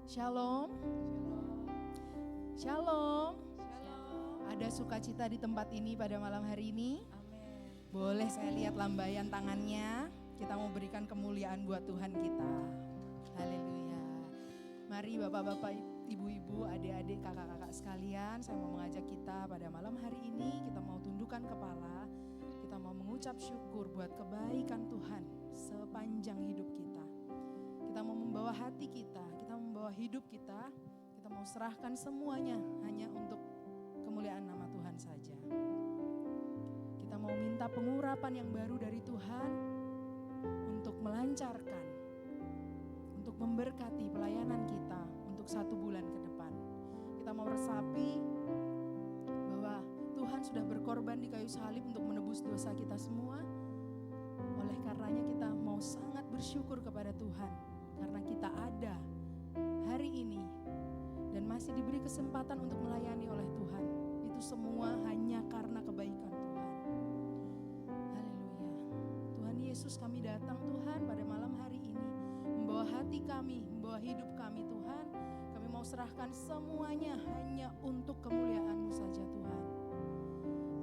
Shalom. Shalom. Ada sukacita di tempat ini pada malam hari ini. Boleh saya lihat lambaian tangannya. Kita mau berikan kemuliaan buat Tuhan kita. Haleluya. Mari bapak-bapak, ibu-ibu, adik-adik, kakak-kakak sekalian, saya mau mengajak kita pada malam hari ini, kita mau tundukkan kepala, kita mau mengucap syukur buat kebaikan Tuhan sepanjang hidup kita. Kita mau membawa hati kita membawa hidup kita mau serahkan semuanya hanya untuk kemuliaan nama Tuhan saja. Kita mau minta pengurapan yang baru dari Tuhan untuk melancarkan, untuk memberkati pelayanan kita untuk 1 bulan ke depan. Kita mau resapi bahwa Tuhan sudah berkorban di kayu salib untuk menebus dosa kita semua. Oleh karenanya kita mau sangat bersyukur kepada Tuhan karena kita ada hari ini dan masih diberi kesempatan untuk melayani oleh Tuhan. Itu semua hanya karena kebaikan Tuhan. Haleluya. Tuhan Yesus, kami datang Tuhan pada malam hari ini membawa hati kami, membawa hidup kami Tuhan. Kami mau serahkan semuanya hanya untuk kemuliaan-Mu saja Tuhan.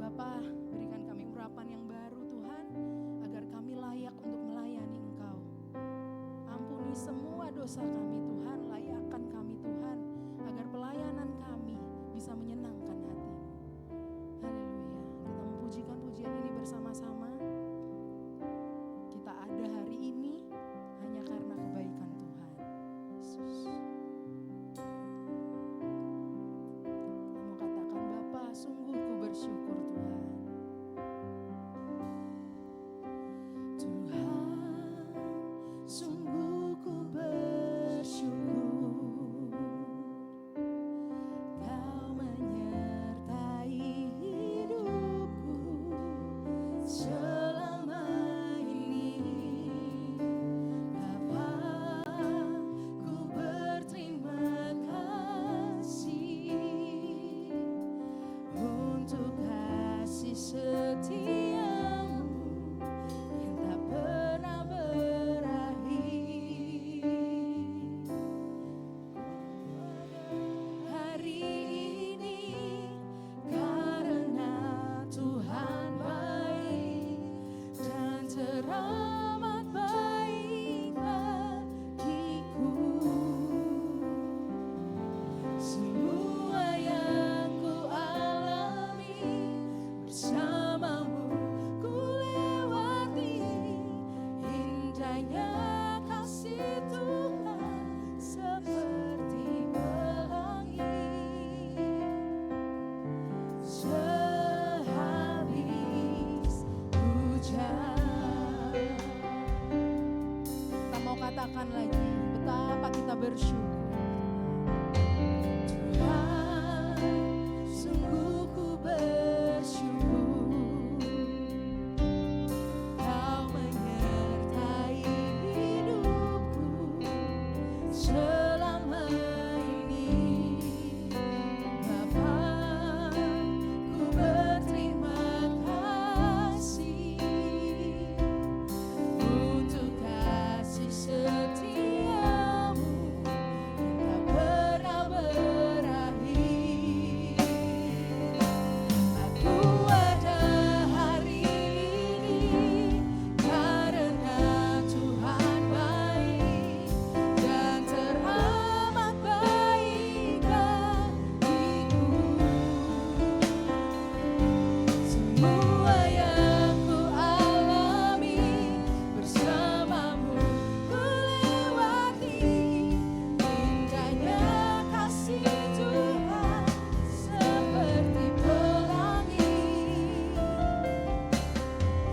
Bapa, berikan kami urapan yang baru Tuhan, agar kami layak untuk melayani Engkau. Ampuni semua dosa kami Tuhan, layakkan kami Tuhan, agar pelayanan kami bisa menyenangkan hati-Mu. Haleluya. Kita memujikan pujian ini bersama-sama. Kita ada hari ini hanya karena kebaikan Tuhan Yesus. Kita mau katakan, Bapa, sungguh ku bersyukur Tuhan. Tuhan, sungguh ku bersyukur. Kau menyertai hidupku selama ini. Bapa, ku berterima kasih untuk kasih setia-Mu yang tak pernah berakhir. Hari ini karena Tuhan baik dan teramat baik bagiku. Semua yang ku alami bersama-Mu ku lewati. Indahnya kasih Tuhan seperti pelangi. Sehabis hujan. Kita mau katakan lagi betapa kita bersyukur. Tuhan, sungguh ku bersyukur. Kau menyertai hidupku selama ini. Bapa, ku berterima kasih untuk kasih setia-Mu yang tak pernah berakhir. Aku ada hari ini karena Tuhan baik dan teramat baik bagiku. Semua yang ku alami bersama-Mu ku lewati. Indahnya kasih Tuhan seperti pelangi.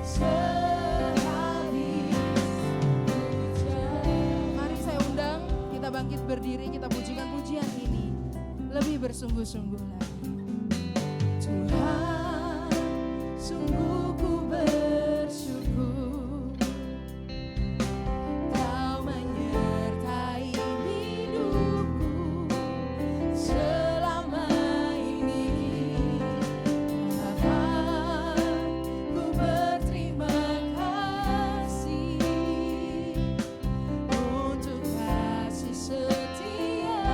Sehabis hujan. Mari saya undang kita bangkit berdiri, kita pujikan pujian ini lebih bersungguh-sungguh lagi. Tuhan, sungguh ku bersyukur. Kau menyertai hidupku selama ini. Bapa, ku berterima kasih untuk kasih setia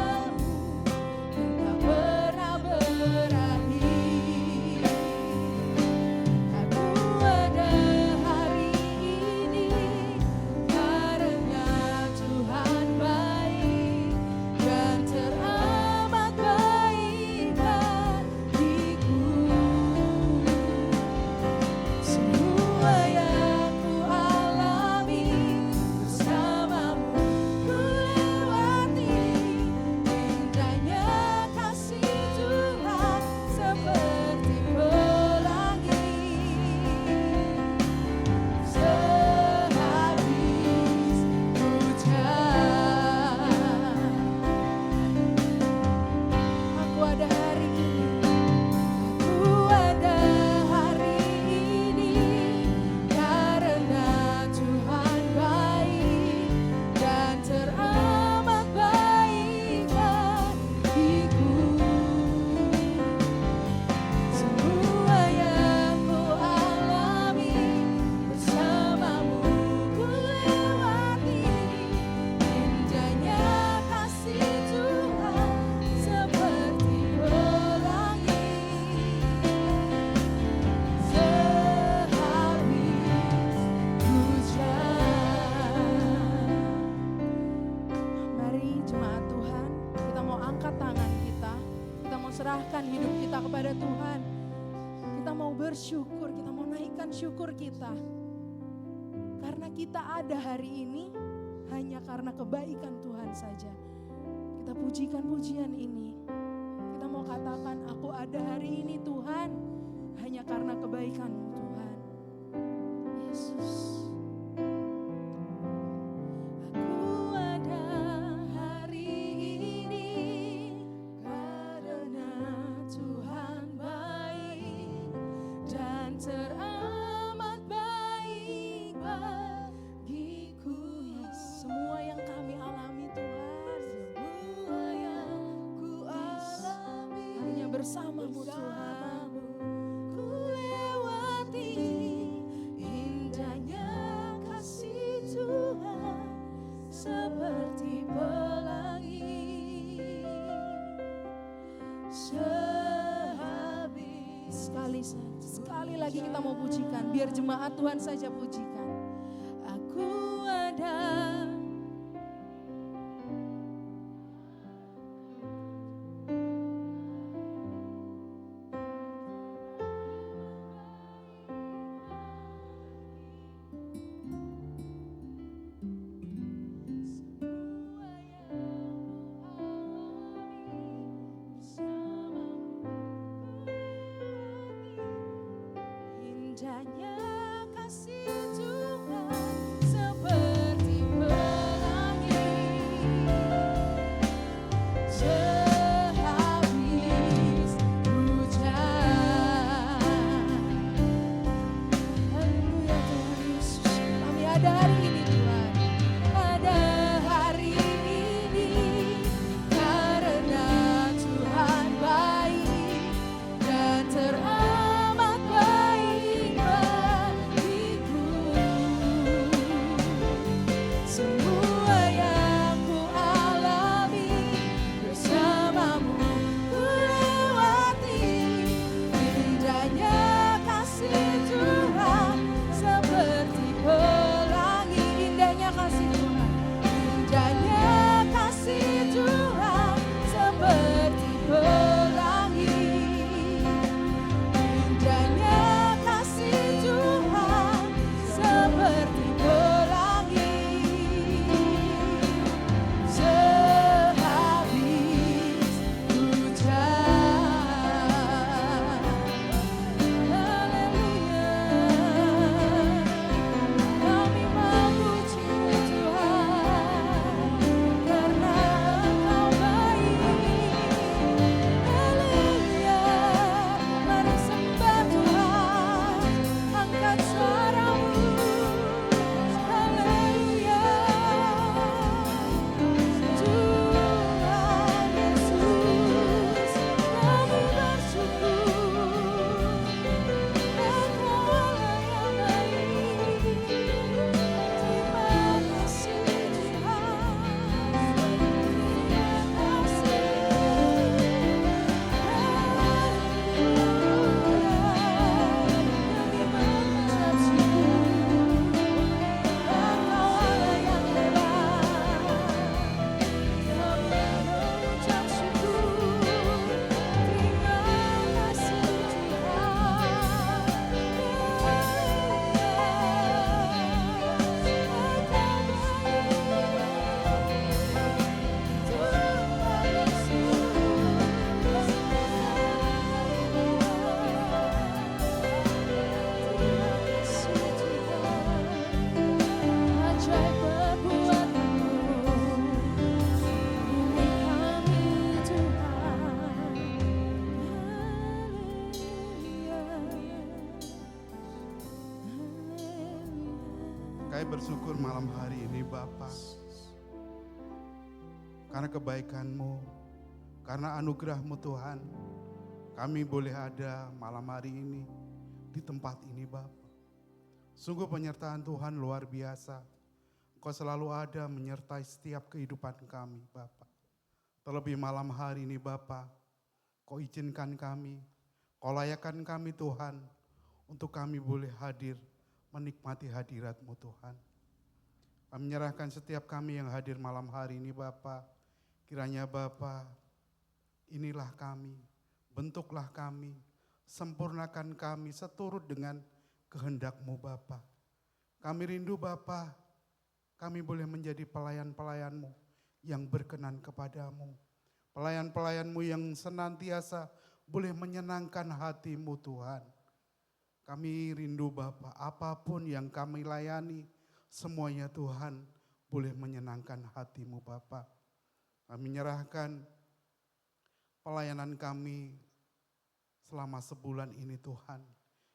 serahkan hidup kita kepada Tuhan. Kita mau bersyukur, kita mau naikkan syukur kita. Karena kita ada hari ini hanya karena kebaikan Tuhan saja. Kita pujikan pujian ini. Kita mau katakan, aku ada hari ini Tuhan, hanya karena kebaikan-Mu Tuhan. Yesus. Aku ada hari ini karena Tuhan baik dan teramat baik bagiku. Semua yang kami alami Tuhan, semua yang ku alami hanya bersama-Mu Tuhan. Ku lewati indahnya kasih Tuhan seperti pelangi. Sekali lagi kita mau pujikan, biar jemaat Tuhan saja pujikan. Aku ada. Indahnya kasih Tuhan seperti pelangi, sehabis hujan. Haleluya Tuhan Yesus, kami ada hari ini Tuhan, ada hari ini karena Tuhan baik dan teramat baik bagiku. Semua yang ku alami bersama-Mu, ku lewati indahnya kasih Tuhan seperti pelangi. Indahnya kasih Tuhan, indahnya kasih Tuhan seperti pelangi. Indahnya kasih Tuhan seperti pelangi, sehabis hujan. Haleluya, kami memuji Tuhan karena Engkau baik. Haleluya, mari sembah Tuhan, angkat suaramu. Haleluya, Tuhan Yesus, kami bersyukur. Engkau Allah yang baik. Terima kasih Tuhan, terima kasih. Ajaib perbuatanmu, ini kami Tuhan. Kami bersyukur malam hari ini Bapa, karena kebaikan-Mu, karena anugerah-Mu Tuhan, kami boleh ada malam hari ini di tempat ini Bapa. Sungguh penyertaan Tuhan luar biasa. Engkau selalu ada menyertai setiap kehidupan kami Bapa. Terlebih malam hari ini Bapa, Kau izinkan kami, Kau layakkan kami Tuhan, untuk kami boleh hadir menikmati hadirat-Mu Tuhan. Kami menyerahkan setiap kami yang hadir malam hari ini Bapa. Kiranya Bapa, inilah kami, bentuklah kami, sempurnakan kami seturut dengan kehendak-Mu Bapa. Kami rindu Bapa, kami boleh menjadi pelayan-pelayan-Mu yang berkenan kepadamu. Pelayan-pelayan-Mu yang senantiasa boleh menyenangkan hati-Mu Tuhan. Kami rindu Bapa, apapun yang kami layani, semuanya Tuhan boleh menyenangkan hati-Mu Bapa. Kami menyerahkan pelayanan kami selama sebulan ini Tuhan.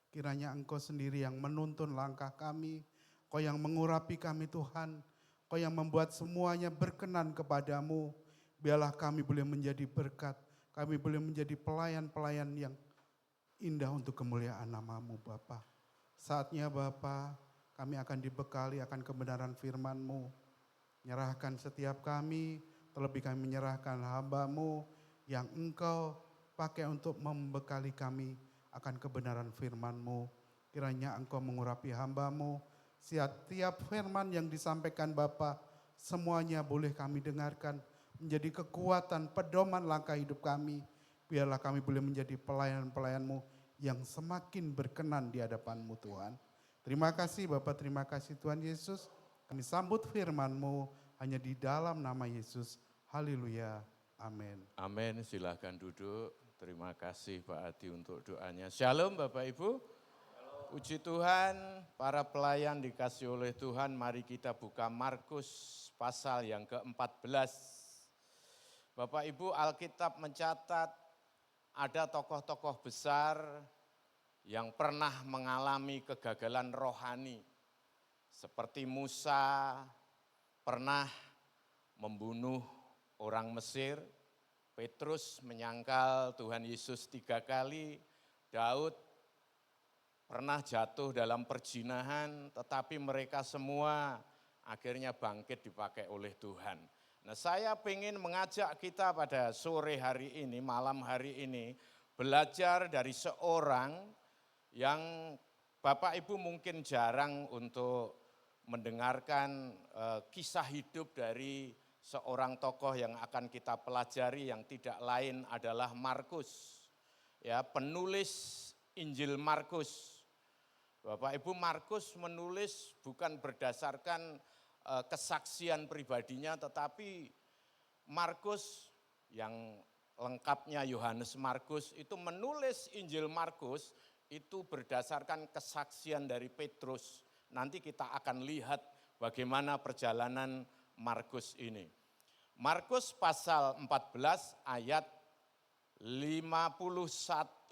Kiranya Engkau sendiri yang menuntun langkah kami, Kau yang mengurapi kami Tuhan, Kau yang membuat semuanya berkenan kepadamu. Biarlah kami boleh menjadi berkat, kami boleh menjadi pelayan-pelayan yang indah untuk kemuliaan nama-Mu Bapa. Saatnya Bapa, kami akan dibekali akan kebenaran firman-Mu. Nyerahkan setiap kami, terlebih kami menyerahkan hamba-Mu yang Engkau pakai untuk membekali kami akan kebenaran firman-Mu. Kiranya Engkau mengurapi hamba-Mu, setiap firman yang disampaikan Bapa, semuanya boleh kami dengarkan, menjadi kekuatan, pedoman langkah hidup kami. Biarlah kami boleh menjadi pelayan-pelayan-Mu yang semakin berkenan di hadapan-Mu Tuhan. Terima kasih Bapa, terima kasih Tuhan Yesus. Kami sambut firman-Mu hanya di dalam nama Yesus. Haleluya. Amin. Amin, silahkan duduk. Terima kasih Pak Adi untuk doanya. Shalom Bapak Ibu. Puji Tuhan, para pelayan dikasih oleh Tuhan, mari kita buka Markus pasal yang ke-14. Bapak Ibu, Alkitab mencatat ada tokoh-tokoh besar yang pernah mengalami kegagalan rohani. Seperti Musa pernah membunuh orang Mesir, Petrus menyangkal Tuhan Yesus 3 kali, Daud pernah jatuh dalam perjinahan, tetapi mereka semua akhirnya bangkit dipakai oleh Tuhan. Nah, saya ingin mengajak kita pada sore hari ini, malam hari ini, belajar dari seorang yang Bapak Ibu mungkin jarang untuk mendengarkan kisah hidup dari seorang tokoh yang akan kita pelajari, yang tidak lain adalah Markus. Ya, penulis Injil Markus. Bapak Ibu, Markus menulis bukan berdasarkan kesaksian pribadinya, tetapi Markus yang lengkapnya Yohanes Markus itu menulis Injil Markus itu berdasarkan kesaksian dari Petrus. Nanti kita akan lihat bagaimana perjalanan Markus ini. Markus pasal 14 ayat 50, 51,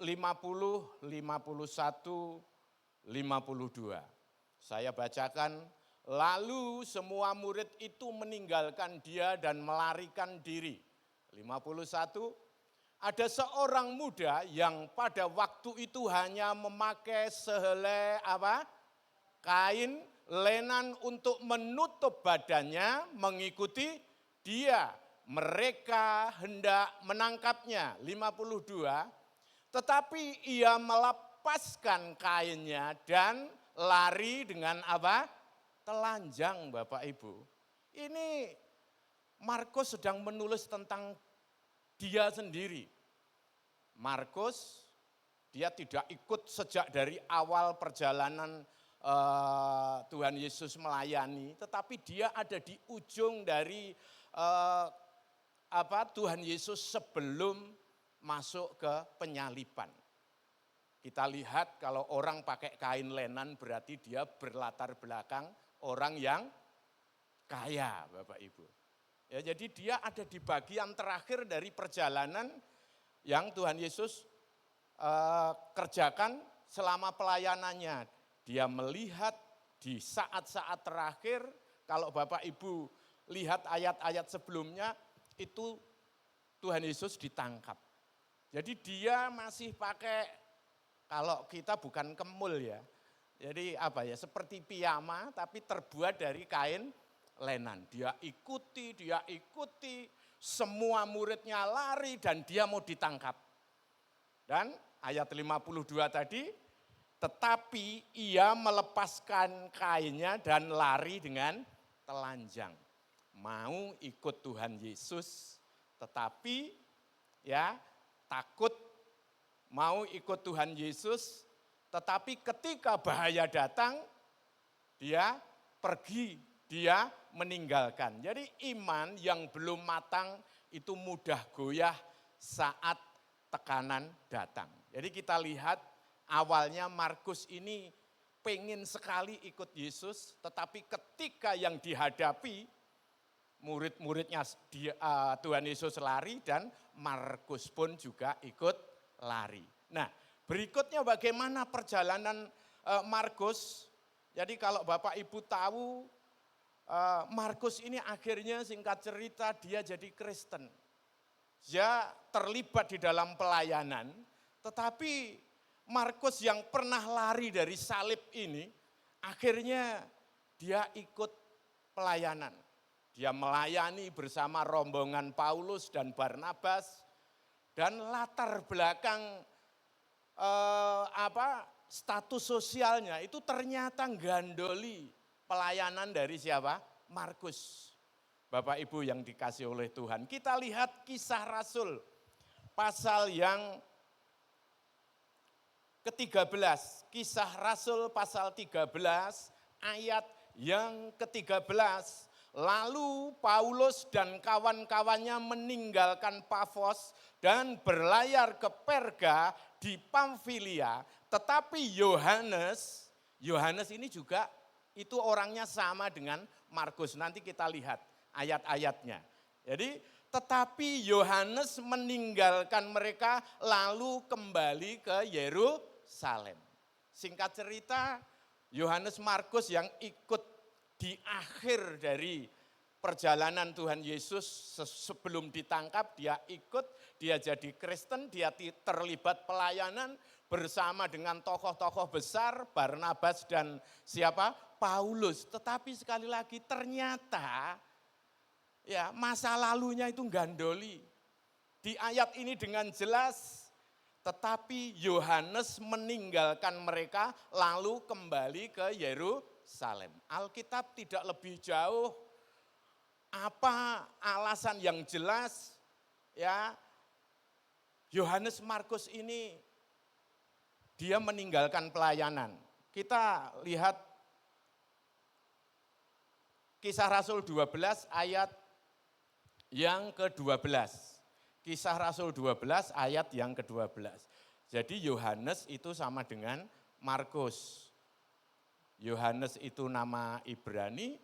52. Saya bacakan, lalu semua murid itu meninggalkan dia dan melarikan diri. 51, ada seorang muda yang pada waktu itu hanya memakai sehelai kain lenan untuk menutup badannya mengikuti dia. Mereka hendak menangkapnya. 52, tetapi ia melepaskan kainnya dan lari dengan telanjang Bapak Ibu. Ini Markus sedang menulis tentang dia sendiri. Markus, dia tidak ikut sejak dari awal perjalanan Tuhan Yesus melayani, tetapi dia ada di ujung dari Tuhan Yesus sebelum masuk ke penyaliban. Kita lihat kalau orang pakai kain lenan berarti dia berlatar belakang orang yang kaya Bapak Ibu. Ya, jadi dia ada di bagian terakhir dari perjalanan yang Tuhan Yesus kerjakan selama pelayanannya. Dia melihat di saat-saat terakhir, kalau Bapak Ibu lihat ayat-ayat sebelumnya, itu Tuhan Yesus ditangkap. Jadi dia masih pakai, kalau kita bukan kemul ya, jadi seperti piyama tapi terbuat dari kain lenan. Dia ikuti, semua muridnya lari dan dia mau ditangkap. Dan ayat 52 tadi, tetapi ia melepaskan kainnya dan lari dengan telanjang. Mau ikut Tuhan Yesus, tetapi ya takut mau ikut Tuhan Yesus, tetapi ketika bahaya datang, dia pergi, dia meninggalkan. Jadi iman yang belum matang itu mudah goyah saat tekanan datang. Jadi kita lihat awalnya Markus ini pengen sekali ikut Yesus, tetapi ketika yang dihadapi, murid-muridnya Tuhan Yesus lari dan Markus pun juga ikut lari. Nah, berikutnya bagaimana perjalanan Markus. Jadi kalau Bapak Ibu tahu, Markus ini akhirnya singkat cerita dia jadi Kristen. Dia terlibat di dalam pelayanan, tetapi Markus yang pernah lari dari salib ini, akhirnya dia ikut pelayanan. Dia melayani bersama rombongan Paulus dan Barnabas, dan latar belakang status sosialnya itu ternyata gandoli pelayanan dari siapa? Markus. Bapak Ibu yang dikasih oleh Tuhan. Kita lihat Kisah Rasul pasal yang ke-13. Kisah Rasul pasal 13 ayat yang ke-13. Lalu Paulus dan kawan-kawannya meninggalkan Pafos dan berlayar ke Perga di Pamfilia. Tetapi Yohanes ini juga itu orangnya sama dengan Markus. Nanti kita lihat ayat-ayatnya. Jadi tetapi Yohanes meninggalkan mereka lalu kembali ke Yerusalem. Singkat cerita, Yohanes Markus yang ikut di akhir dari perjalanan Tuhan Yesus sebelum ditangkap, dia ikut, dia jadi Kristen, dia terlibat pelayanan bersama dengan tokoh-tokoh besar, Barnabas dan siapa? Paulus. Tetapi sekali lagi ternyata ya masa lalunya itu gandoli. Di ayat ini dengan jelas, tetapi Yohanes meninggalkan mereka lalu kembali ke Yerusalem. Alkitab tidak lebih jauh apa alasan yang jelas ya Yohanes Markus ini dia meninggalkan pelayanan. Kita lihat Kisah Rasul 12 ayat yang ke-12. Kisah Rasul 12 ayat yang ke-12. Jadi Yohanes itu sama dengan Markus. Yohanes itu nama Ibrani,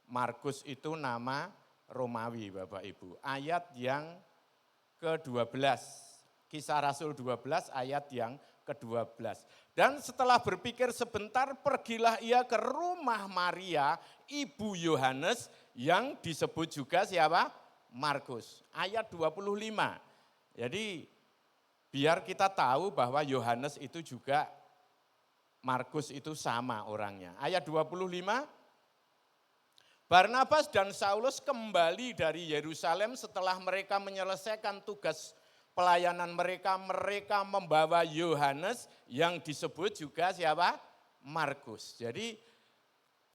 Markus itu nama Romawi Bapak Ibu. Ayat yang ke-12. Kisah Rasul 12 ayat yang ke-12. Dan setelah berpikir sebentar, pergilah ia ke rumah Maria, ibu Yohanes, yang disebut juga siapa? Markus. Ayat 25. Jadi biar kita tahu bahwa Yohanes itu juga Markus itu sama orangnya. Ayat 25. Barnabas dan Saulus kembali dari Yerusalem setelah mereka menyelesaikan tugas pelayanan mereka. Mereka membawa Yohanes yang disebut juga siapa? Markus. Jadi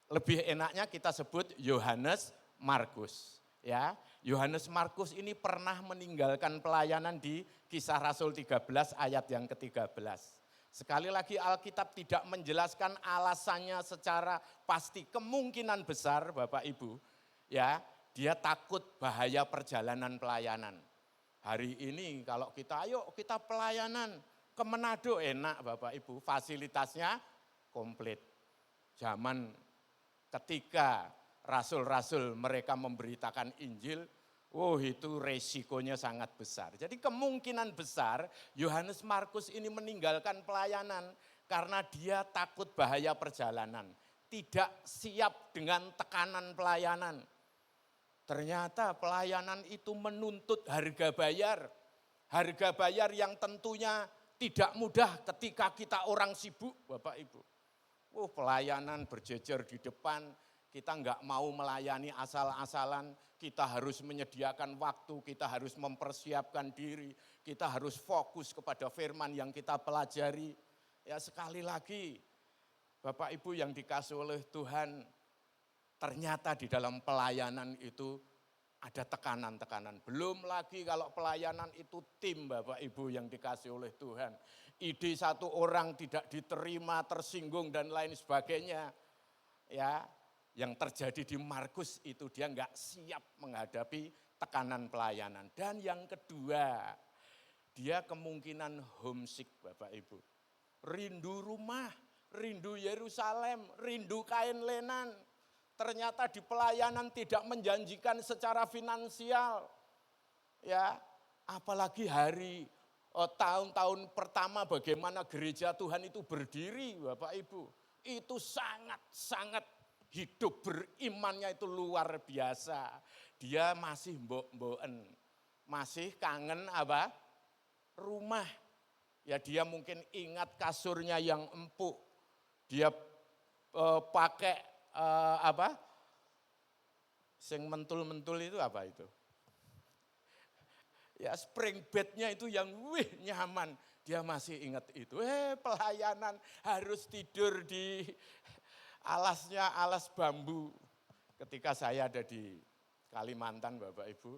lebih enaknya kita sebut Yohanes Markus. Ya, Yohanes Markus ini pernah meninggalkan pelayanan di Kisah Rasul 13 ayat yang ke-13. Sekali lagi Alkitab tidak menjelaskan alasannya secara pasti. Kemungkinan besar Bapak Ibu, ya dia takut bahaya perjalanan pelayanan. Hari ini kalau kita pelayanan ke Manado enak Bapak Ibu, fasilitasnya komplit. Zaman ketika rasul-rasul mereka memberitakan Injil, itu resikonya sangat besar. Jadi kemungkinan besar Yohanes Markus ini meninggalkan pelayanan karena dia takut bahaya perjalanan. Tidak siap dengan tekanan pelayanan. Ternyata pelayanan itu menuntut harga bayar. Harga bayar yang tentunya tidak mudah ketika kita orang sibuk Bapak Ibu. Pelayanan berjejer di depan, kita enggak mau melayani asal-asalan, kita harus menyediakan waktu, kita harus mempersiapkan diri, kita harus fokus kepada firman yang kita pelajari. Ya sekali lagi, Bapak Ibu yang dikasih oleh Tuhan, ternyata di dalam pelayanan itu ada tekanan-tekanan. Belum lagi kalau pelayanan itu tim Bapak Ibu yang dikasih oleh Tuhan. Ide satu orang tidak diterima, tersinggung dan lain sebagainya. Ya, yang terjadi di Markus itu dia enggak siap menghadapi tekanan pelayanan. Dan yang kedua, dia kemungkinan homesick Bapak Ibu. Rindu rumah, rindu Yerusalem, rindu kain lenan. Ternyata di pelayanan tidak menjanjikan secara finansial. Ya, apalagi tahun-tahun pertama bagaimana gereja Tuhan itu berdiri Bapak Ibu. Itu sangat-sangat hidup berimannya itu luar biasa. Dia masih mbok-mboken, masih kangen apa? Rumah. Ya dia mungkin ingat kasurnya yang empuk. Dia pakai sing mentul-mentul itu apa itu? Ya spring bednya itu yang nyaman. Dia masih ingat itu. Pelayanan harus tidur di alasnya, alas bambu. Ketika saya ada di Kalimantan Bapak Ibu,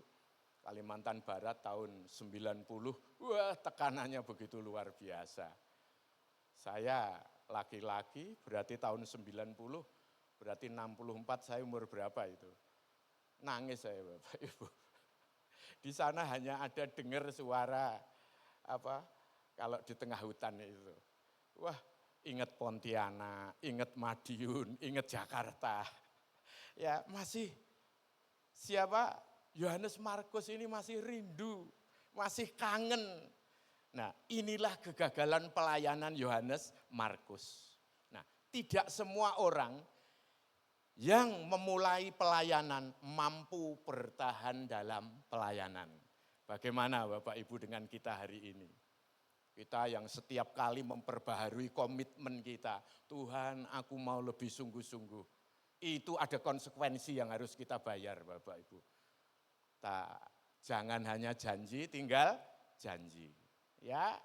Kalimantan Barat tahun 90, tekanannya begitu luar biasa. Saya laki-laki berarti tahun 90, berarti 64 saya umur berapa itu? Nangis saya Bapak Ibu. Di sana hanya ada dengar suara kalau di tengah hutan itu. Wah, ingat Pontianak, ingat Madiun, ingat Jakarta. Ya, masih Yohanes Markus ini masih rindu, masih kangen. Nah, inilah kegagalan pelayanan Yohanes Markus. Nah, tidak semua orang yang memulai pelayanan mampu bertahan dalam pelayanan. Bagaimana Bapak Ibu dengan kita hari ini? Kita yang setiap kali memperbaharui komitmen kita. Tuhan, aku mau lebih sungguh-sungguh. Itu ada konsekuensi yang harus kita bayar Bapak Ibu. Jangan hanya janji, tinggal janji. Ya,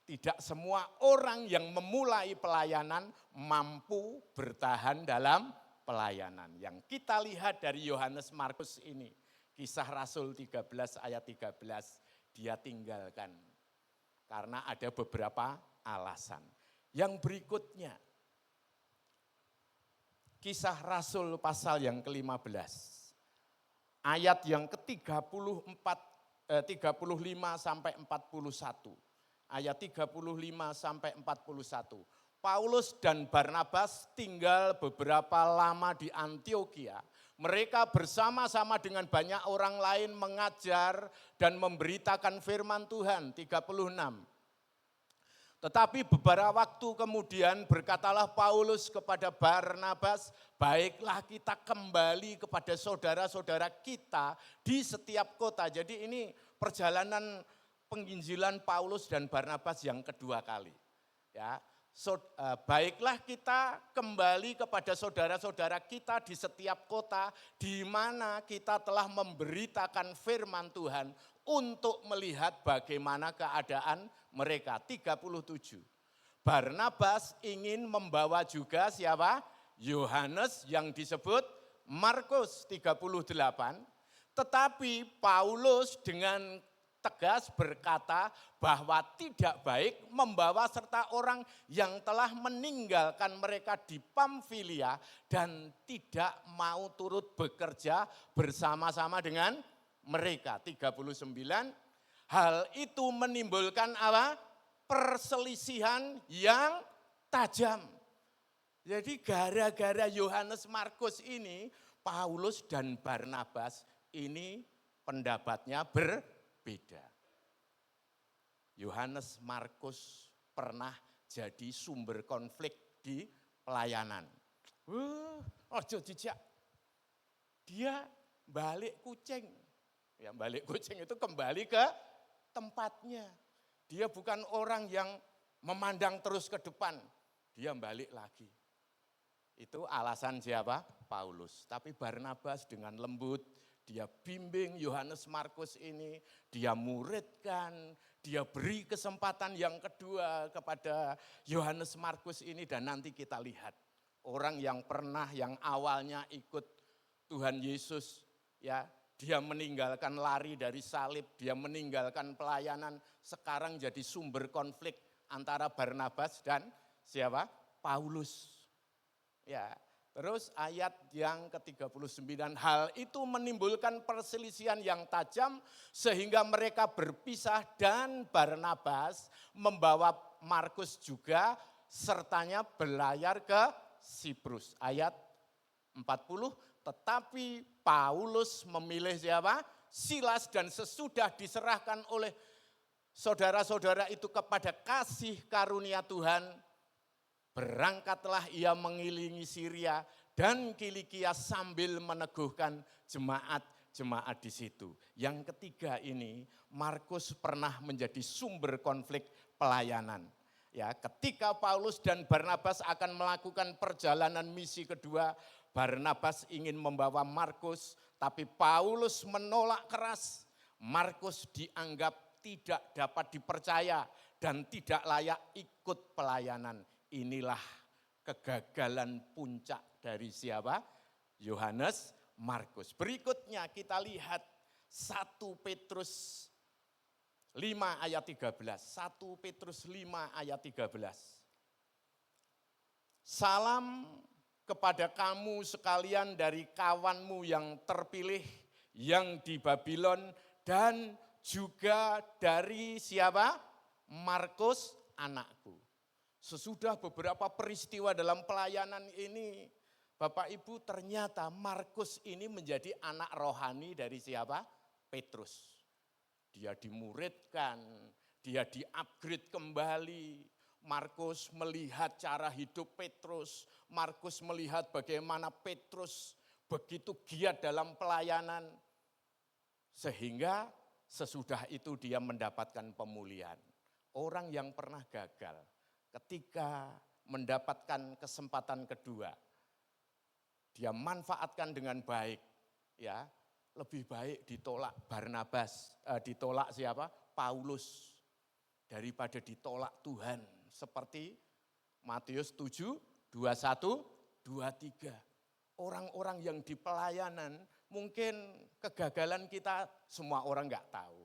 tidak semua orang yang memulai pelayanan mampu bertahan dalam pelayanan. Yang kita lihat dari Yohanes Markus ini, Kisah Rasul 13 ayat 13, dia tinggalkan. Karena ada beberapa alasan. Yang berikutnya, Kisah Rasul pasal yang ke-15, ayat yang ke-35 sampai 41. Ayat 35 sampai 41. Paulus dan Barnabas tinggal beberapa lama di Antiokhia. Mereka bersama-sama dengan banyak orang lain mengajar dan memberitakan firman Tuhan. 36. Tetapi beberapa waktu kemudian berkatalah Paulus kepada Barnabas, baiklah kita kembali kepada saudara-saudara kita di setiap kota. Jadi ini perjalanan penginjilan Paulus dan Barnabas yang kedua kali. Ya, baiklah kita kembali kepada saudara-saudara kita di setiap kota di mana kita telah memberitakan firman Tuhan untuk melihat bagaimana keadaan mereka. 37. Barnabas ingin membawa juga siapa? Yohanes yang disebut Markus. 38. Tetapi Paulus dengan tegas berkata bahwa tidak baik membawa serta orang yang telah meninggalkan mereka di Pamfilia dan tidak mau turut bekerja bersama-sama dengan mereka. 39. Hal itu menimbulkan apa? Perselisihan yang tajam. Jadi gara-gara Yohanes Markus ini, Paulus dan Barnabas ini pendapatnya berbeda. Yohanes Markus pernah jadi sumber konflik di pelayanan. Ojo dijak. Dia balik kucing. Ya, balik kucing itu kembali ke tempatnya. Dia bukan orang yang memandang terus ke depan. Dia balik lagi. Itu alasan siapa? Paulus. Tapi Barnabas dengan lembut, dia bimbing Yohanes Markus ini, dia muridkan, dia beri kesempatan yang kedua kepada Yohanes Markus ini dan nanti kita lihat orang yang pernah yang awalnya ikut Tuhan Yesus ya dia meninggalkan lari dari salib, dia meninggalkan pelayanan, sekarang jadi sumber konflik antara Barnabas dan siapa? Paulus. Ya, terus ayat yang ke-39, hal itu menimbulkan perselisihan yang tajam sehingga mereka berpisah dan Barnabas membawa Markus juga sertanya berlayar ke Siprus. Ayat 40, tetapi Paulus memilih siapa? Silas, dan sesudah diserahkan oleh saudara-saudara itu kepada kasih karunia Tuhan, berangkatlah ia mengelilingi Syria dan Kilikia sambil meneguhkan jemaat-jemaat di situ. Yang ketiga ini, Markus pernah menjadi sumber konflik pelayanan. Ya, ketika Paulus dan Barnabas akan melakukan perjalanan misi kedua, Barnabas ingin membawa Markus, tapi Paulus menolak keras. Markus dianggap tidak dapat dipercaya dan tidak layak ikut pelayanan. Inilah kegagalan puncak dari siapa? Yohanes Markus. Berikutnya kita lihat 1 Petrus 5 ayat 13. 1 Petrus 5 ayat 13. Salam kepada kamu sekalian dari kawanmu yang terpilih, yang di Babylon, dan juga dari siapa? Markus anakku. Sesudah beberapa peristiwa dalam pelayanan ini, Bapak Ibu, ternyata Markus ini menjadi anak rohani dari siapa? Petrus. Dia dimuridkan, dia di-upgrade kembali. Markus melihat cara hidup Petrus, Markus melihat bagaimana Petrus begitu giat dalam pelayanan. Sehingga sesudah itu dia mendapatkan pemulihan. Orang yang pernah gagal, ketika mendapatkan kesempatan kedua, dia manfaatkan dengan baik, ya. Lebih baik ditolak Barnabas, ditolak siapa? Paulus, daripada ditolak Tuhan. Seperti Matius 7, 21, 23. Orang-orang yang di pelayanan, mungkin kegagalan kita semua orang enggak tahu.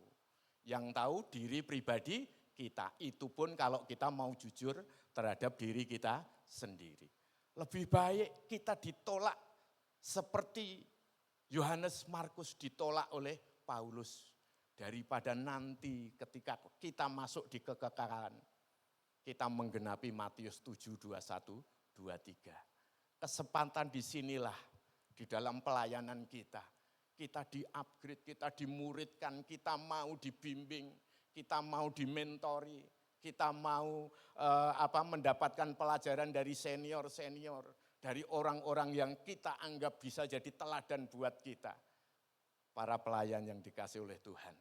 Yang tahu diri pribadi kita, itu pun kalau kita mau jujur terhadap diri kita sendiri. Lebih baik kita ditolak seperti Yohanes Markus ditolak oleh Paulus, daripada nanti ketika kita masuk di kekekalan, kita menggenapi Matius 7, 21, 23. Kesempatan disinilah di dalam pelayanan kita di-upgrade, kita dimuridkan, kita mau dibimbing, kita mau dimentori, kita mau mendapatkan pelajaran dari senior-senior, dari orang-orang yang kita anggap bisa jadi teladan buat kita. Para pelayan yang dikasih oleh Tuhan.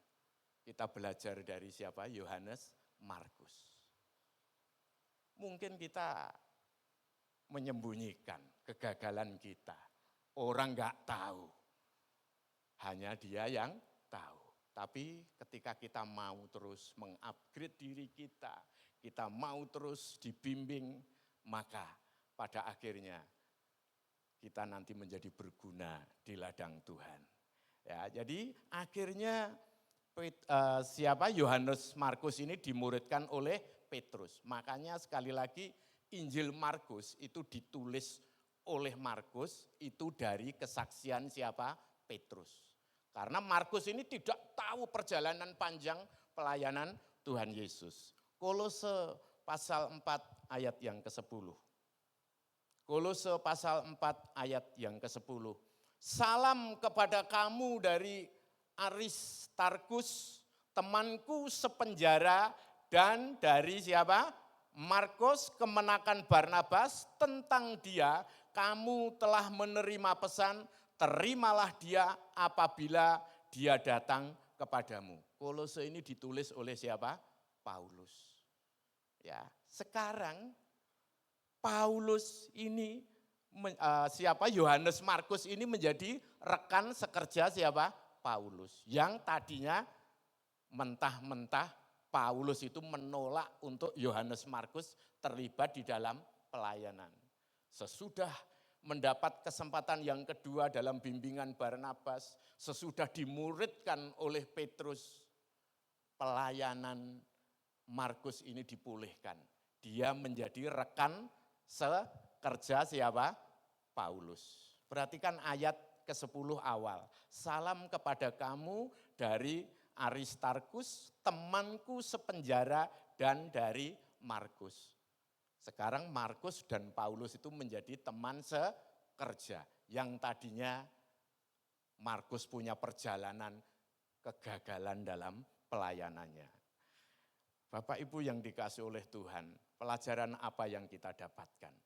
Kita belajar dari siapa? Yohanes Markus. Mungkin kita menyembunyikan kegagalan kita. Orang enggak tahu. Hanya dia yang tahu. Tapi ketika kita mau terus mengupgrade diri kita mau terus dibimbing, maka pada akhirnya kita nanti menjadi berguna di ladang Tuhan. Ya, jadi akhirnya siapa? Yohanes Markus ini dimuridkan oleh Petrus. Makanya sekali lagi Injil Markus itu ditulis oleh Markus itu dari kesaksian siapa? Petrus. Karena Markus ini tidak tahu perjalanan panjang pelayanan Tuhan Yesus. Kolose pasal 4 ayat yang ke-10. Kolose pasal 4 ayat yang ke-10. Salam kepada kamu dari Aristarkus, temanku sepenjara, dan dari siapa? Markus, kemenakan Barnabas. Tentang dia kamu telah menerima pesan, terimalah dia apabila dia datang kepadamu. Kolose ini ditulis oleh siapa? Paulus. Ya, sekarang Paulus ini siapa? Yohanes Markus ini menjadi rekan sekerja siapa? Paulus. Yang tadinya mentah-mentah Paulus itu menolak untuk Yohanes Markus terlibat di dalam pelayanan. Sesudah mendapat kesempatan yang kedua dalam bimbingan Barnabas, sesudah dimuridkan oleh Petrus, pelayanan Markus ini dipulihkan. Dia menjadi rekan sekerja siapa? Paulus. Perhatikan ayat ke-10 awal. Salam kepada kamu dari Aristarkus, temanku sepenjara, dan dari Markus. Sekarang Markus dan Paulus itu menjadi teman sekerja. Yang tadinya Markus punya perjalanan kegagalan dalam pelayanannya. Bapak Ibu yang dikasih oleh Tuhan, pelajaran apa yang kita dapatkan?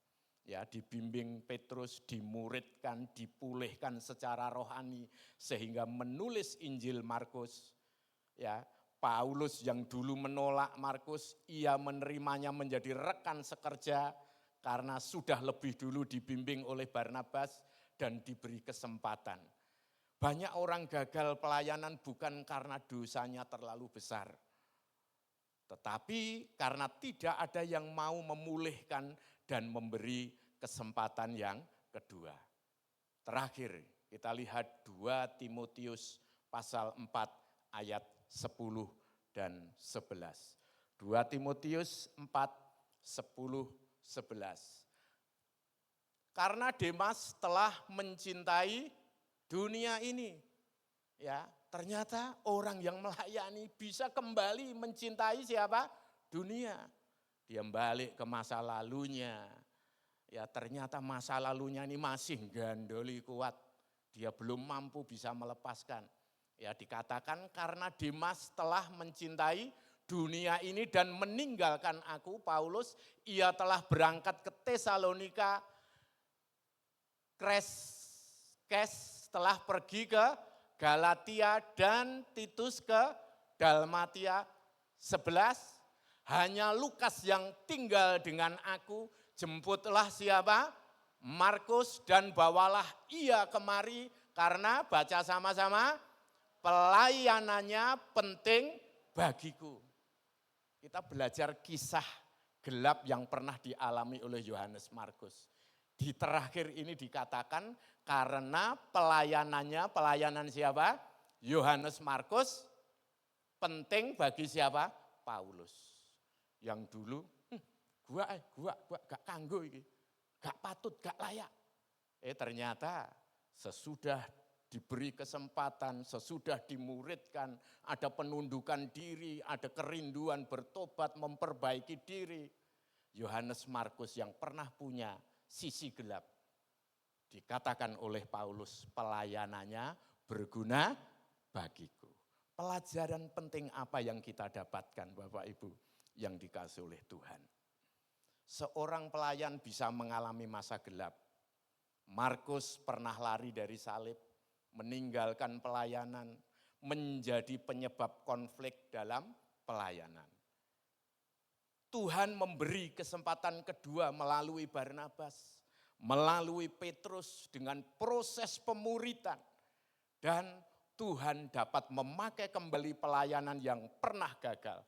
Ya, dibimbing Petrus, dimuridkan, dipulihkan secara rohani sehingga menulis Injil Markus. Ya, Paulus yang dulu menolak Markus, ia menerimanya menjadi rekan sekerja karena sudah lebih dulu dibimbing oleh Barnabas dan diberi kesempatan. Banyak orang gagal pelayanan bukan karena dosanya terlalu besar, tetapi karena tidak ada yang mau memulihkan dan memberi kesempatan yang kedua. Terakhir kita lihat 2 Timotius pasal 4 ayat 10 dan 11. 2 Timotius 4, 10, 11. Karena Demas telah mencintai dunia ini. Ya, ternyata orang yang melayani bisa kembali mencintai siapa? Dunia. Dia balik ke masa lalunya. Ya, ternyata masa lalunya ini masih gandoli kuat. Dia belum mampu bisa melepaskan. Ya, dikatakan karena Demas telah mencintai dunia ini dan meninggalkan aku, Paulus, ia telah berangkat ke Tesalonika, Kreskes telah pergi ke Galatia dan Titus ke Dalmatia. 11, hanya Lukas yang tinggal dengan aku, jemputlah siapa? Markus dan bawalah ia kemari karena baca sama-sama, pelayanannya penting bagiku. Kita belajar kisah gelap yang pernah dialami oleh Yohanes Markus. Di terakhir ini dikatakan karena pelayanan siapa? Yohanes Markus penting bagi siapa? Paulus. Yang dulu, gua gak kanggo iki, gak patut, gak layak. Ternyata sesudah diberi kesempatan, sesudah dimuridkan, ada penundukan diri, ada kerinduan bertobat, memperbaiki diri. Yohanes Markus yang pernah punya sisi gelap, dikatakan oleh Paulus, pelayanannya berguna bagiku. Pelajaran penting apa yang kita dapatkan Bapak Ibu yang dikasih oleh Tuhan? Seorang pelayan bisa mengalami masa gelap. Markus pernah lari dari salib, meninggalkan pelayanan, menjadi penyebab konflik dalam pelayanan. Tuhan memberi kesempatan kedua melalui Barnabas, melalui Petrus dengan proses pemuritan. Dan Tuhan dapat memakai kembali pelayanan yang pernah gagal.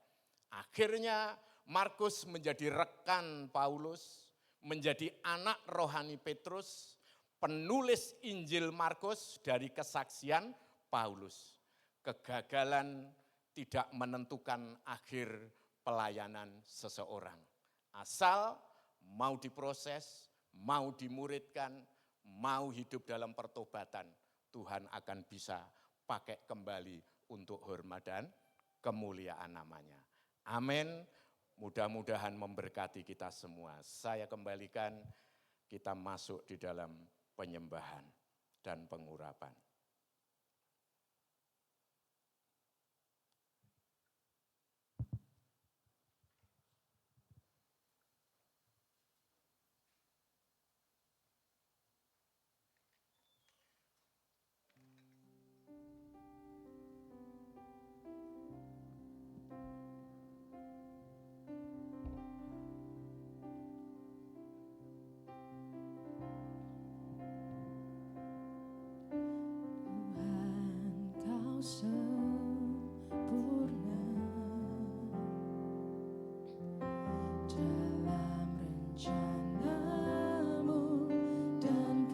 Akhirnya Markus menjadi rekan Paulus, menjadi anak rohani Petrus, penulis Injil Markus dari kesaksian Paulus. Kegagalan tidak menentukan akhir pelayanan seseorang. Asal mau diproses, mau dimuridkan, mau hidup dalam pertobatan, Tuhan akan bisa pakai kembali untuk hormat dan kemuliaan namanya. Amin. Mudah-mudahan memberkati kita semua. Saya kembalikan kita masuk di dalam penyembahan dan pengurapan. Dalam rencanamu dan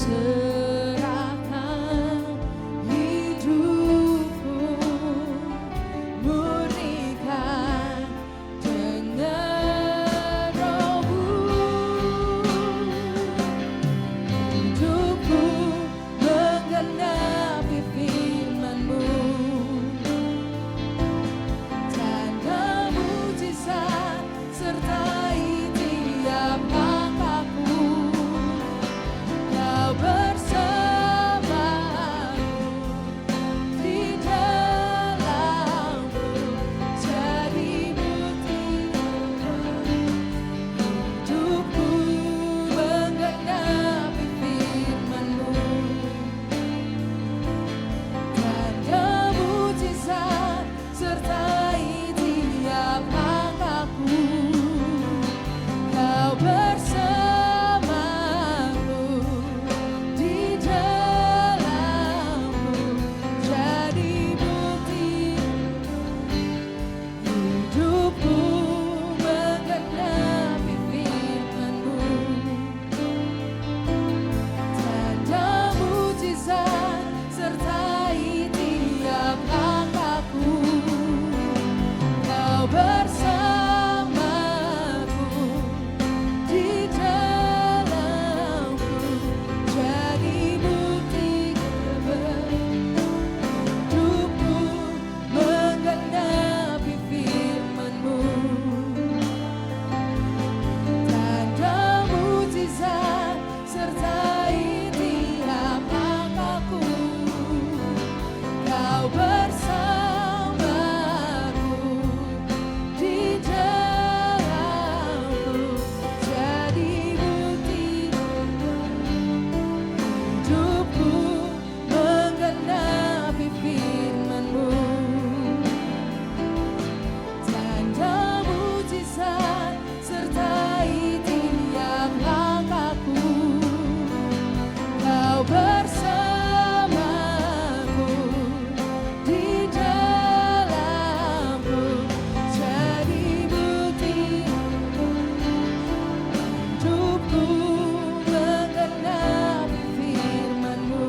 serahkan hidupku, murnikan dengan rohmu. Hidupku menggenapi firman-Mu, tanda mujizat sertai tiap langkahku. Kau bersamaku di dalamku, jadi bukti hidupku menggenapi firman-Mu. Tanda mujizat sertai tiap langkahku. Kau bersamaku di dalamku, jadi bukti hidupku menggenapi firman-Mu. Tanda mujizat sertai tiap langkahku. Kau bersamaku di dalamku, jadi bukti hidupku menggenapi firman-Mu. Tanda mujizat sertai tiap langkahku. Kau bersamaku di dalamku, jadi bukti hidupku menggenapi firman-Mu. Tanda mujizat sertai tiap langkahku. Kau bersamaku di dalamku, jadi bukti hidupku menggenapi firman-Mu.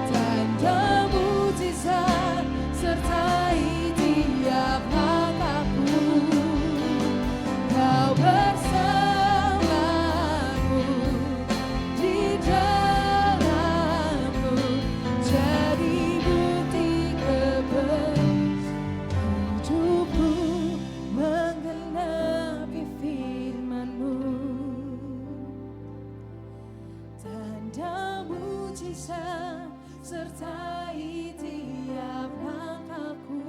Tanda mujizat sertai tiap langkahku. Kau bersamaku di dalamku, jadi bukti hidupku menggenapi firman-Mu. Tanda mujizat sertai tiap langkahku.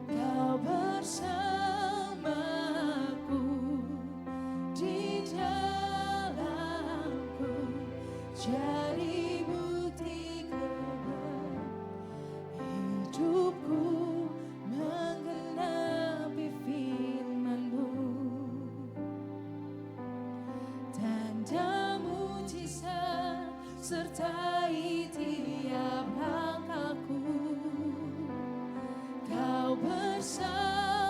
Kau bersamaku di dalamku, jadi bukti hidupku menggenapi firman-Mu. Tanda mujizat sertai tiap langkahku. Kau bersamaku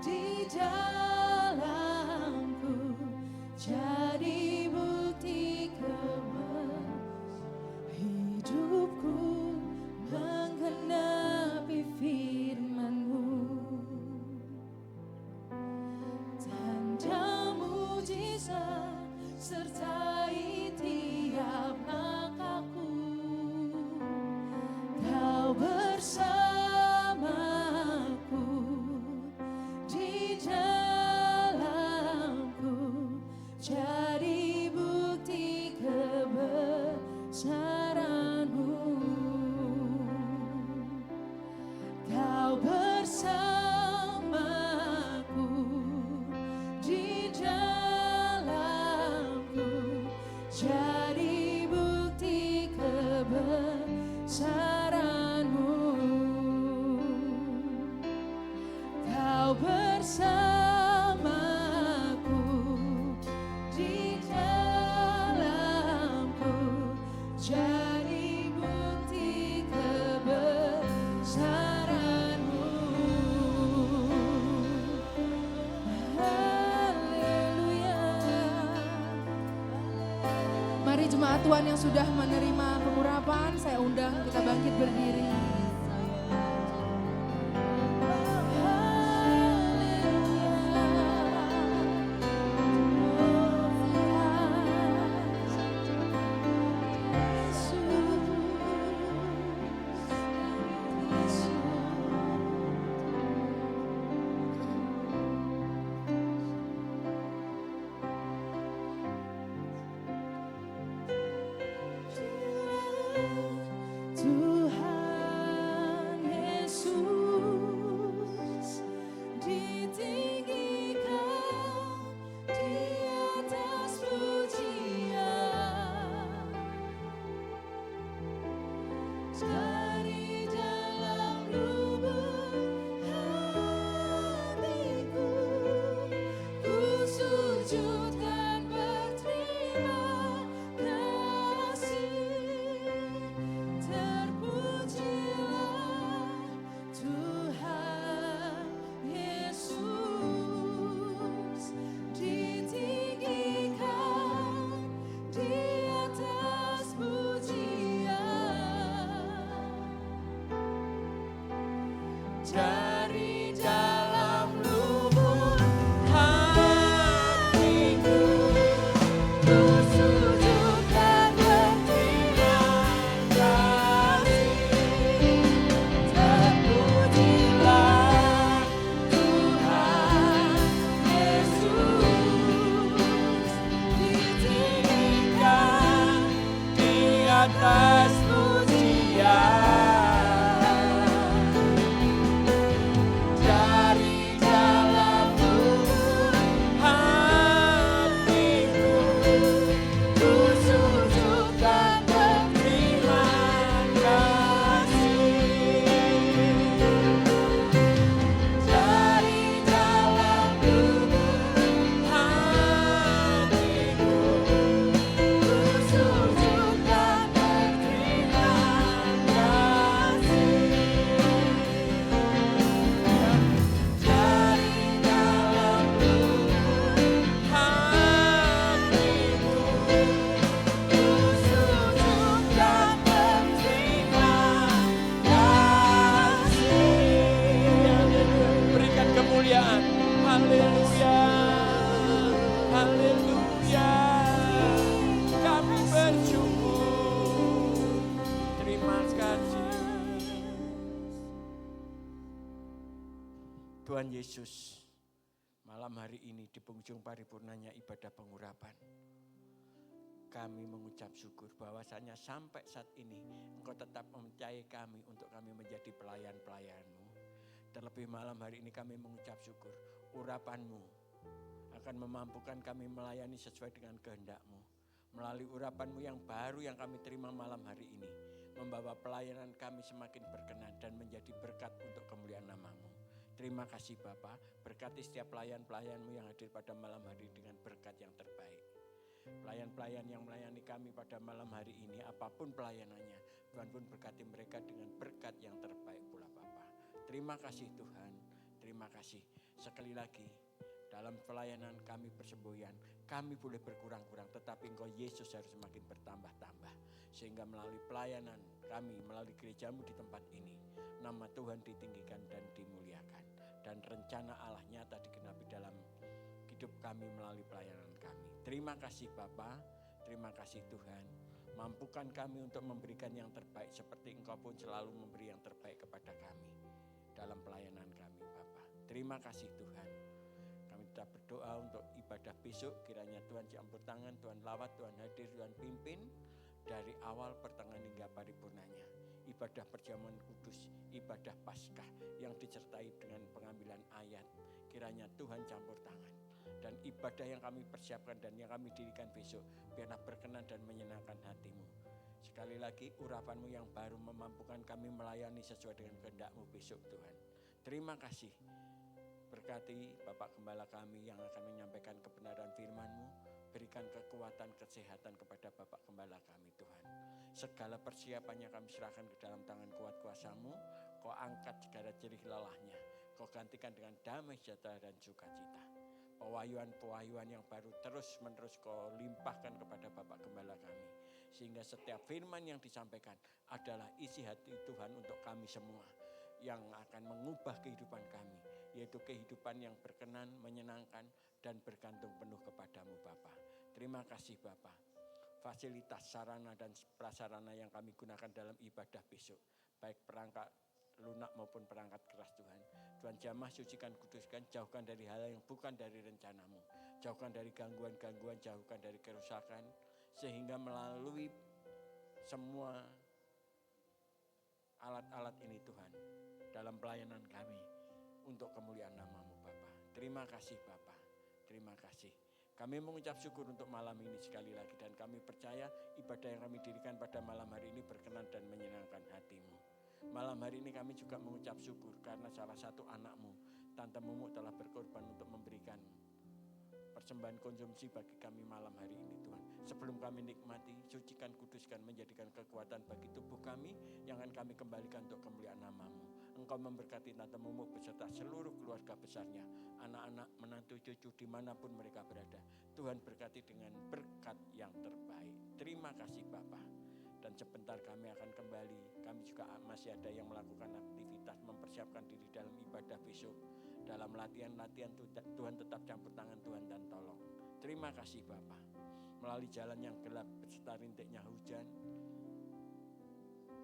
di dalamku, jadi bukti hidupku menggenapi firman-Mu. Tanda mujizat sertai jemaat Tuhan yang sudah menerima pengurapan, saya undang kita bangkit berdiri. Tuhan Yesus ditinggikan di atas pujian, dari dalam lubuk hatiku ku sujud dan berterima kasih. Terpujilah Tuhan Yesus ditinggikan di atas pujian, dari dalam lubuk hatiku ku sujud dan berterima kasih. Terpujilah Tuhan Yesus ditinggikan di atas pujian, dari dalam lubuk hatiku ku sujud dan berterima kasih. Dari dalam lubuk hatiku ku sujud dan berterima kasih. Dari dalam lubuk hatiku ku sujud dan berterima kasih. Berikan kemuliaan. Haleluya. Haleluya. Kami bersyukur. Terima kasih. Tuhan Yesus, malam hari ini di penghujung paripurnanya ibadah pengurapan, kami mengucap syukur bahwasanya sampai saat ini Engkau tetap mempercayai kami untuk kami menjadi pelayan-pelayan-Mu. Terlebih malam hari ini kami mengucap syukur, urapan-Mu akan memampukan kami melayani sesuai dengan kehendak-Mu. Melalui urapan-Mu yang baru yang kami terima malam hari ini, membawa pelayanan kami semakin berkenan dan menjadi berkat untuk kemuliaan nama-Mu. Terima kasih Bapa, berkati setiap pelayan-pelayan-Mu yang hadir pada malam hari dengan berkat yang terbaik. Pelayan-pelayan yang melayani kami pada malam hari ini, apapun pelayanannya, Tuhan pun berkati mereka dengan berkat yang terbaik pula Bapa. Terima kasih Tuhan, terima kasih. Sekali lagi, dalam pelayanan kami persembahan, kami boleh berkurang-kurang, tetapi Engkau Yesus harus semakin bertambah-tambah. Sehingga melalui pelayanan kami, melalui gereja-Mu di tempat ini, nama Tuhan ditinggikan dan dimuliakan. Dan rencana Allah nyata digenapi dalam hidup kami melalui pelayanan kami. Terima kasih Bapa, terima kasih Tuhan. Mampukan kami untuk memberikan yang terbaik seperti Engkau pun selalu memberi yang terbaik kepada kami dalam pelayanan kami Bapa. Terima kasih Tuhan. Kami tetap berdoa untuk ibadah besok, kiranya Tuhan campur tangan, Tuhan lawat, Tuhan hadir, Tuhan pimpin dari awal pertengahan hingga paripurnanya. Ibadah perjamuan kudus, ibadah Paskah yang disertai dengan pengambilan ayat, kiranya Tuhan campur tangan. Dan ibadah yang kami persiapkan dan yang kami dirikan besok, biarlah berkenan dan menyenangkan hati-Mu. Sekali lagi urapan-Mu yang baru memampukan kami melayani sesuai dengan kehendak-Mu besok Tuhan. Terima kasih. Berkati Bapak Gembala kami yang akan menyampaikan kebenaran firman-Mu. Berikan kekuatan, kesehatan kepada Bapak Gembala kami Tuhan. Segala persiapannya kami serahkan ke dalam tangan kuat kuasa-Mu. Kau angkat segala jerih lelahnya. Kau gantikan dengan damai sejahtera dan sukacita. Pewahyuan-pewahyuan yang baru terus-menerus Kau limpahkan kepada Bapak Gembala kami. Sehingga setiap firman yang disampaikan adalah isi hati Tuhan untuk kami semua. Yang akan mengubah kehidupan kami. Yaitu kehidupan yang berkenan, menyenangkan, dan bergantung penuh kepadamu Bapa. Terima kasih Bapa. Fasilitas sarana dan prasarana yang kami gunakan dalam ibadah besok. Baik perangkat lunak maupun perangkat keras Tuhan. Tuhan jamah, sucikan, kuduskan, jauhkan dari hal yang bukan dari rencanamu. Jauhkan dari gangguan-gangguan, jauhkan dari kerusakan. Sehingga melalui semua alat-alat ini Tuhan. Dalam pelayanan kami untuk kemuliaan nama-Mu Bapa. Terima kasih Bapa. Terima kasih. Kami mengucap syukur untuk malam ini sekali lagi. Dan kami percaya ibadah yang kami dirikan pada malam hari ini berkenan dan menyenangkan hati-Mu. Malam hari ini kami juga mengucap syukur karena salah satu anak-Mu, Tante Mumu, telah berkorban untuk memberikan persembahan konsumsi bagi kami malam hari ini Tuhan. Sebelum kami nikmati, sucikan, kuduskan, menjadikan kekuatan bagi tubuh kami yang akan kami kembalikan untuk kemuliaan nama-Mu. Engkau memberkati Tante Mumu beserta seluruh keluarga besarnya, anak-anak, menantu, cucu, dimanapun mereka berada. Tuhan berkati dengan berkat yang terbaik. Terima kasih Bapa. Dan sebentar kami akan kembali. Kami juga masih ada yang melakukan aktivitas mempersiapkan diri dalam ibadah besok. Dalam latihan-latihan Tuhan tetap campur tangan Tuhan dan tolong. Terima kasih Bapa. Melalui jalan yang gelap beserta rintiknya hujan,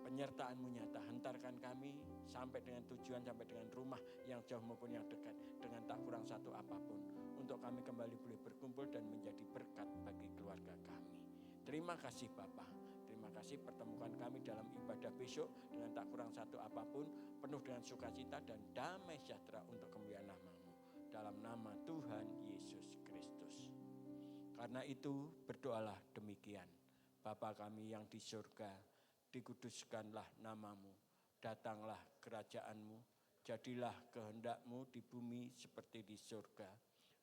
penyertaan-Mu nyata. Hantarkan kami sampai dengan tujuan, sampai dengan rumah yang jauh maupun yang dekat. Dengan tak kurang satu apapun. Untuk kami kembali boleh berkumpul dan menjadi berkat bagi keluarga kami. Terima kasih Bapa. Terima kasih pertemukan kami dalam ibadah besok dengan tak kurang satu apapun, penuh dengan sukacita dan damai sejahtera untuk kemuliaan nama-Mu. Dalam nama Tuhan Yesus Kristus. Karena itu berdoalah demikian. Bapa kami yang di surga, dikuduskanlah nama-Mu, datanglah kerajaan-Mu, jadilah kehendak-Mu di bumi seperti di surga.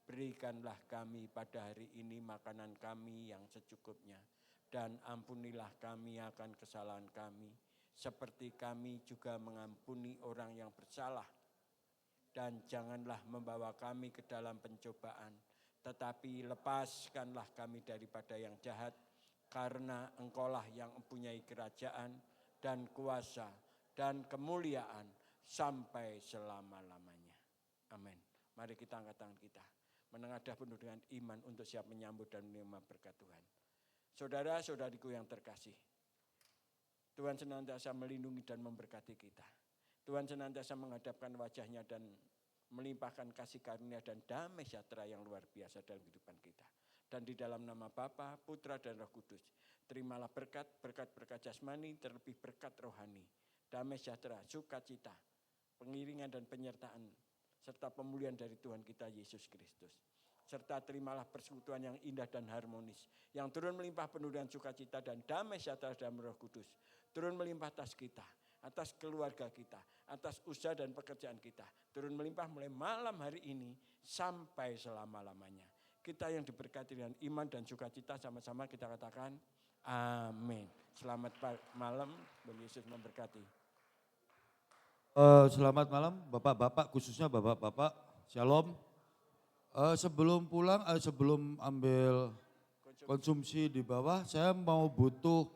Berikanlah kami pada hari ini makanan kami yang secukupnya. Dan ampunilah kami akan kesalahan kami, seperti kami juga mengampuni orang yang bersalah. Dan janganlah membawa kami ke dalam pencobaan, tetapi lepaskanlah kami daripada yang jahat, karena Engkaulah yang mempunyai kerajaan dan kuasa dan kemuliaan sampai selama-lamanya. Amin. Mari kita angkat tangan kita, menengadah penuh dengan iman untuk siap menyambut dan menerima berkat Tuhan. Saudara-saudariku yang terkasih, Tuhan senantiasa melindungi dan memberkati kita. Tuhan senantiasa menghadapkan wajahnya dan melimpahkan kasih karunia dan damai sejahtera yang luar biasa dalam kehidupan kita. Dan di dalam nama Bapa, Putra dan Roh Kudus, terimalah berkat jasmani, terlebih berkat rohani, damai sejahtera, sukacita, pengiringan dan penyertaan, serta pemulihan dari Tuhan kita Yesus Kristus. Serta terimalah persekutuan yang indah dan harmonis, yang turun melimpah penuh dengan sukacita dan damai sejahtera dalam Roh Kudus. Turun melimpah atas kita, atas keluarga kita, atas usaha dan pekerjaan kita. Turun melimpah mulai malam hari ini sampai selama-lamanya. Kita yang diberkati dengan iman dan sukacita, sama-sama kita katakan amin. Selamat malam, Tuhan Yesus memberkati. Selamat malam Bapak-Bapak, khususnya Bapak-Bapak, Shalom. Sebelum pulang, sebelum ambil konsumsi di bawah, saya mau butuh